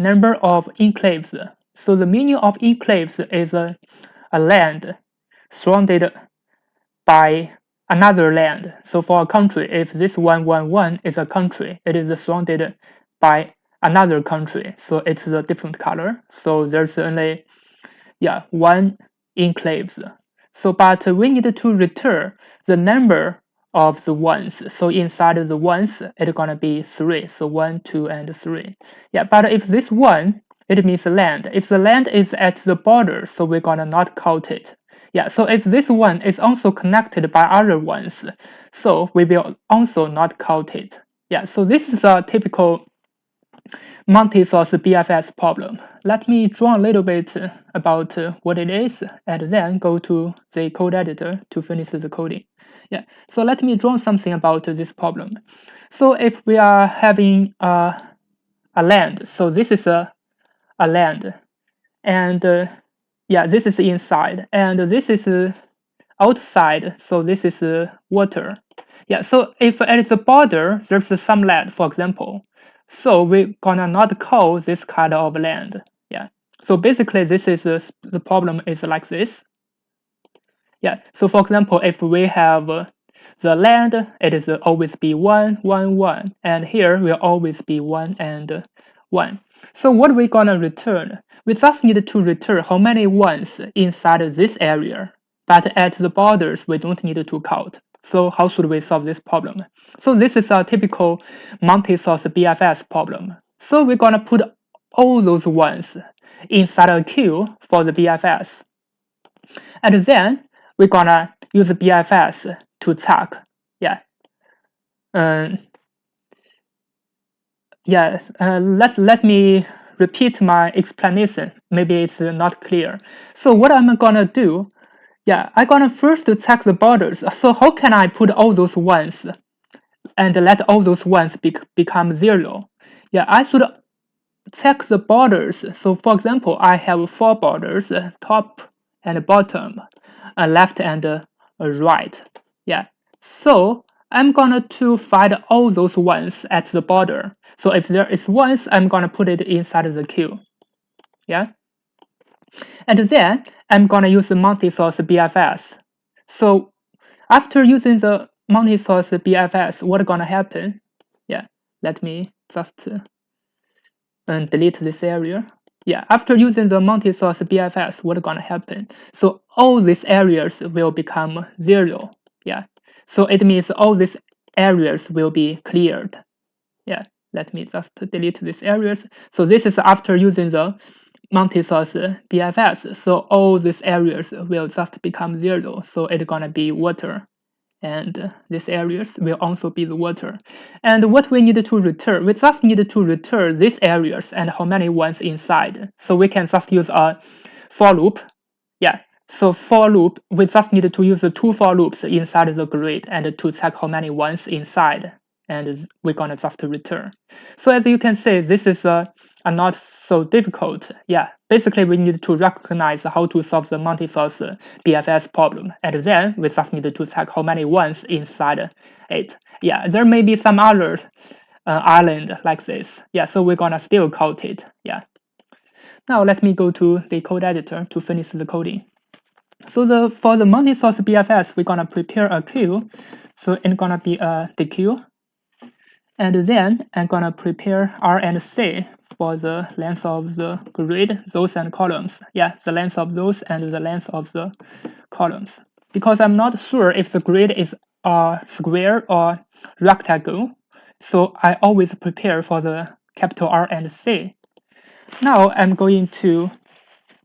number of enclaves. So the meaning of enclaves is a land surrounded by another land. So for a country, if this 111 is a country, it is surrounded by another country. So it's a different color. So there's only one enclaves. So but we need to return the number of the ones. So inside of the ones, it's gonna be 3. So 1, 2, and 3. But if this one, it means land. If the land is at the border, so we're gonna not count it. So if this one is also connected by other ones, so we will also not count it. So this is a typical multi-source BFS problem. Let me draw a little bit about what it is and then go to the code editor to finish the coding. So let me draw something about this problem. So if we are having a land, so this is a land, and this is inside, and this is outside, so this is water. So if at the border there's some land, for example, so we're gonna not call this kind of land. So basically this is the problem is like this. So for example, if we have the land, it is always be 1, 1, 1, and here will always be 1 and 1. So what we're gonna return? We just need to return how many ones inside this area, but at the borders we don't need to count. So how should we solve this problem? So this is a typical multi-source BFS problem. So we're gonna put all those ones inside a queue for the BFS, and then we're gonna use the BFS to check. Let me repeat my explanation. Maybe it's not clear. So what I'm gonna do? I'm gonna first check the borders. So how can I put all those ones and let all those ones become 0? I should check the borders. So for example, I have 4 borders, top and bottom, left and right. So I'm gonna to find all those ones at the border. So if there is ones, I'm gonna put it inside the queue. And then I'm gonna use the multi-source BFS. So after using the multi-source BFS, what's gonna happen? Let me just delete this area. After using the multi-source BFS, what's gonna happen? So all these areas will become 0. So it means all these areas will be cleared. Let me just delete these areas. So this is after using the multi-source BFS. So all these areas will just become 0. So it's gonna be water, and these areas will also be the water. And what we need to return, we just need to return these areas and how many ones inside. So we can just use a for loop. So for loop, we just need to use the 2 for loops inside the grid and to check how many ones inside, and we're gonna just return. So as you can see, this is a not so difficult. Basically we need to recognize how to solve the multi-source BFS problem, and then we just need to check how many ones inside it. There may be some other island like this. So we're gonna still count it. Now let me go to the code editor to finish the coding. So for the multi-source BFS, we're gonna prepare a queue. So it's gonna be the queue, and then I'm gonna prepare R and C for the length of the grid, rows and columns. The length of those and the length of the columns. Because I'm not sure if the grid is a square or rectangle, so I always prepare for the capital R and C. Now I'm going to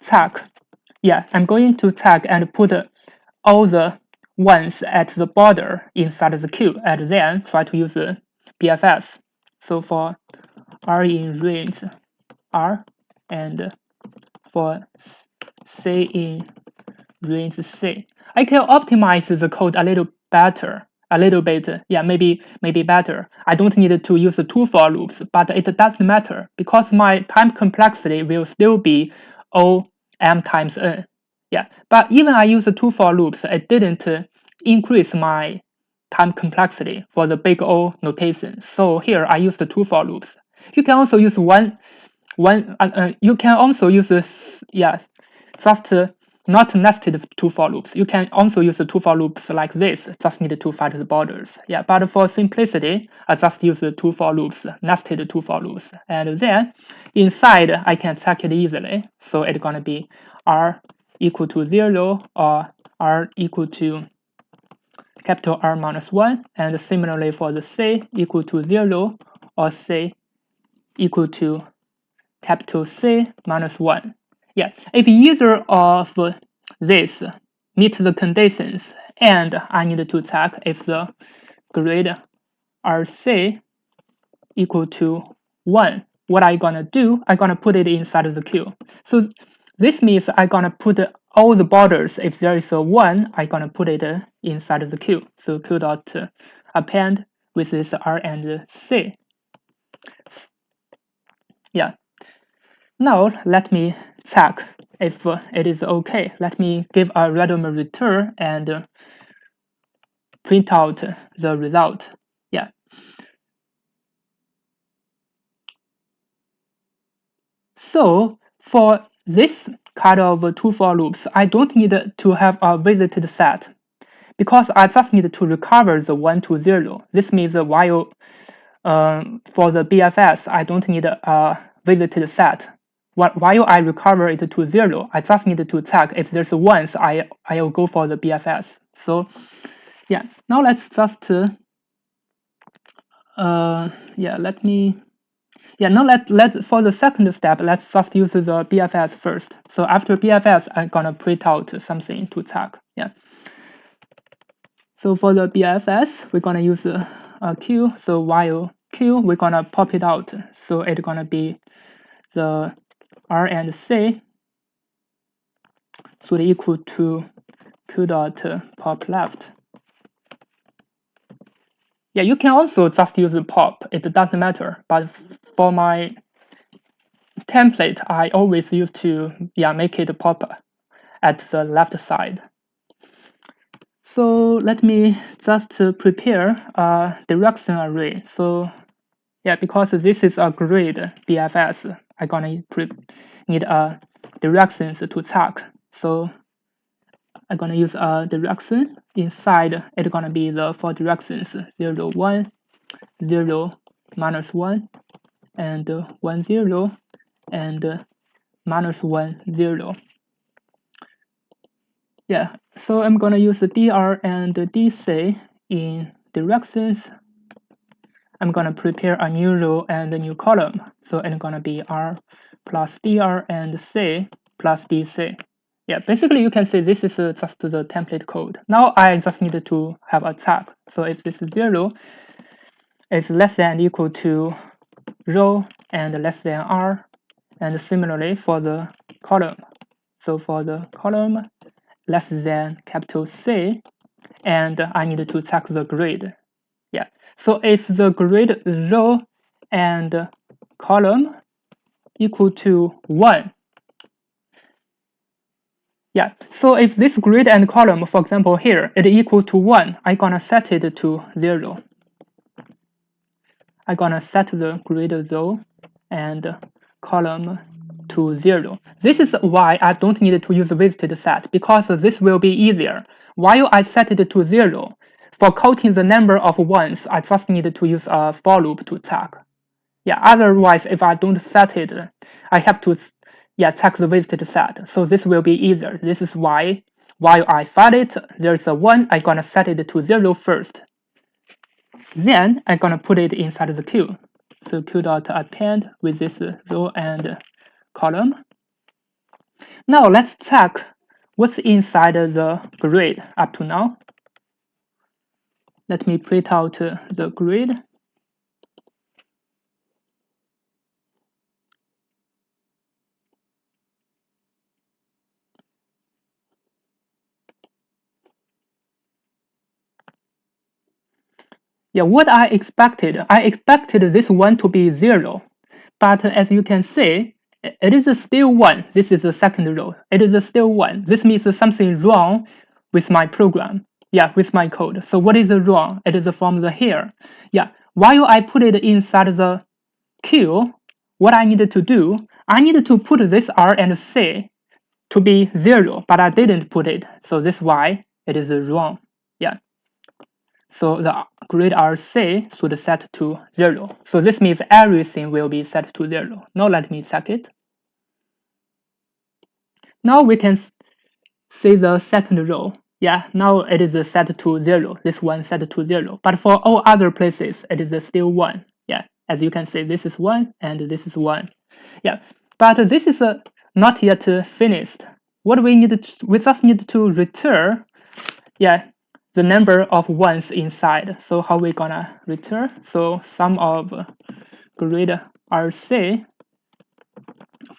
check. I'm going to check and put all the ones at the border inside the queue, and then try to use the BFS. So for R in range R, and for C in range C, I can optimize the code a little better. Maybe better. I don't need to use the 2 for loops, but it doesn't matter because my time complexity will still be O m times n. But even I use the 2 for loops, it didn't increase my time complexity for the big O notation. So here I use the 2 for loops. You can also use 1 one. You can also use this, yeah, just not nested two for loops. You can also use the two for loops like this, just need to find the borders. Yeah, but for simplicity, I just use the two for loops, nested two for loops. And then inside, I can check it easily. So it's gonna be R equal to 0 or R equal to capital R minus 1. And similarly for the C equal to 0 or C equal to capital C minus 1. Yeah, if either of these meet the conditions, and I need to check if the grade RC equal to 1, what I gonna do, I gonna put it inside the queue. So this means I gonna put all the borders, if there is a 1, I gonna put it inside the queue. So queue dot append with this R and C. Yeah. Now let me check if it is okay. Let me give a random return and print out the result. Yeah. So for this kind of two for loops, I don't need to have a visited set because I just need to recover the 1 to 0. This means while for the BFS, I don't need a visited set. While I recover it to 0, I just need to check if there's ones, I'll go for the BFS. So yeah, now let's just now let for the second step, let's just use the BFS first. So after BFS, I'm gonna print out something to check. Yeah. So for the BFS, we're gonna use a Q. So while Q, we're gonna pop it out. So it's gonna be the R and C should equal to Q dot pop left. Yeah, you can also just use pop. It doesn't matter. But for my template, I always used to make it pop at the left side. So let me just prepare a direction array. So yeah, because this is a grid BFS, I'm gonna need a directions to check. So I'm gonna use a direction. Inside it's gonna be the four directions 0, 1, 0, minus 1, and 1, 0, and minus 1, 0. Yeah, so I'm gonna use the dr and dc in directions. I'm gonna prepare a new row and a new column. So it's gonna be r plus dr and c plus dc. Yeah, basically you can say this is just the template code. Now I just need to have a check. So if this is 0, it's less than equal to row and less than r, and similarly for the column. So for the column, less than capital C, and I need to check the grid. Yeah, so if the grid row and column equal to 1, yeah, so if this grid and column, for example here, it equal to 1, I'm gonna set it to 0. I'm gonna set the grid row and column to 0. This is why I don't need to use visited set, because this will be easier. While I set it to 0, for counting the number of ones, I just need to use a for loop to check. Yeah, otherwise, if I don't set it, I have to check the visited set. So this will be easier. This is why while I find it, there's a 1, I'm gonna set it to 0 first. Then I'm gonna put it inside the queue. So queue dot append with this row and column. Now let's check what's inside the grid up to now. Let me print out the grid. Yeah, what I expected this one to be 0, but as you can see, it is still 1. This is the second row. It is still 1. This means something wrong with my program. Yeah, with my code. So what is wrong? It is from the here. Yeah, while I put it inside the queue, what I needed to do, I need to put this R and C to be 0, but I didn't put it, so this is why it is wrong. Yeah. So the grid RC should set to 0. So this means everything will be set to 0. Now let me check it. Now we can see the second row. Yeah, now it is set to 0. This one set to 0. But for all other places, it is still 1. Yeah, as you can see, this is 1 and this is 1. Yeah, but this is not yet finished. What we just need to return, yeah, the number of ones inside. So how we gonna return? So sum of grid RC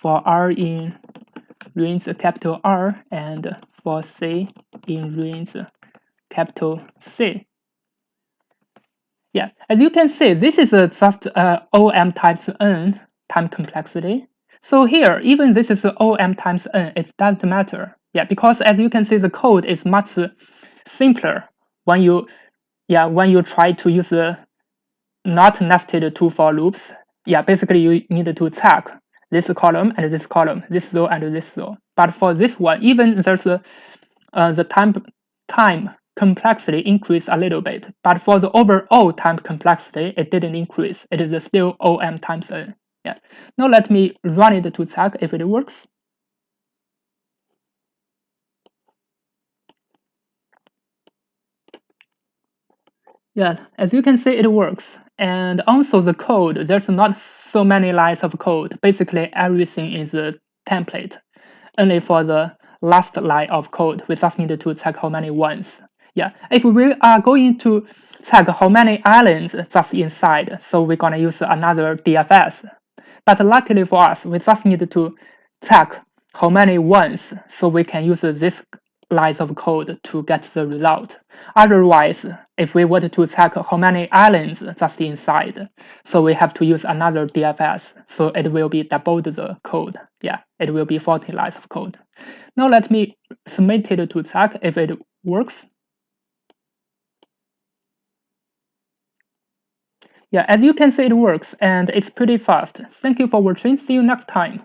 for R in range capital R and for C in range capital C. Yeah, as you can see, this is just OM times N time complexity. So here, even this is OM times N, it doesn't matter. Yeah, because as you can see, the code is much simpler when you try to use not nested two for loops. Yeah, basically you need to check this column and this column, this row and this row. But for this one, even there's the time complexity increase a little bit, but for the overall time complexity, it didn't increase. It is still OM times N. Yeah. Now let me run it to check if it works. Yeah, as you can see, it works. And also the code, there's not so many lines of code. Basically, everything is a template. Only for the last line of code, we just need to check how many ones. Yeah, if we are going to check how many islands just inside, so we're gonna use another DFS. But luckily for us, we just need to check how many ones, so we can use this lines of code to get the result. Otherwise, if we want to check how many islands just inside, so we have to use another DFS, so it will be double the code. Yeah, it will be 14 lines of code. Now let me submit it to check if it works. Yeah, as you can see, it works and it's pretty fast. Thank you for watching. See you next time.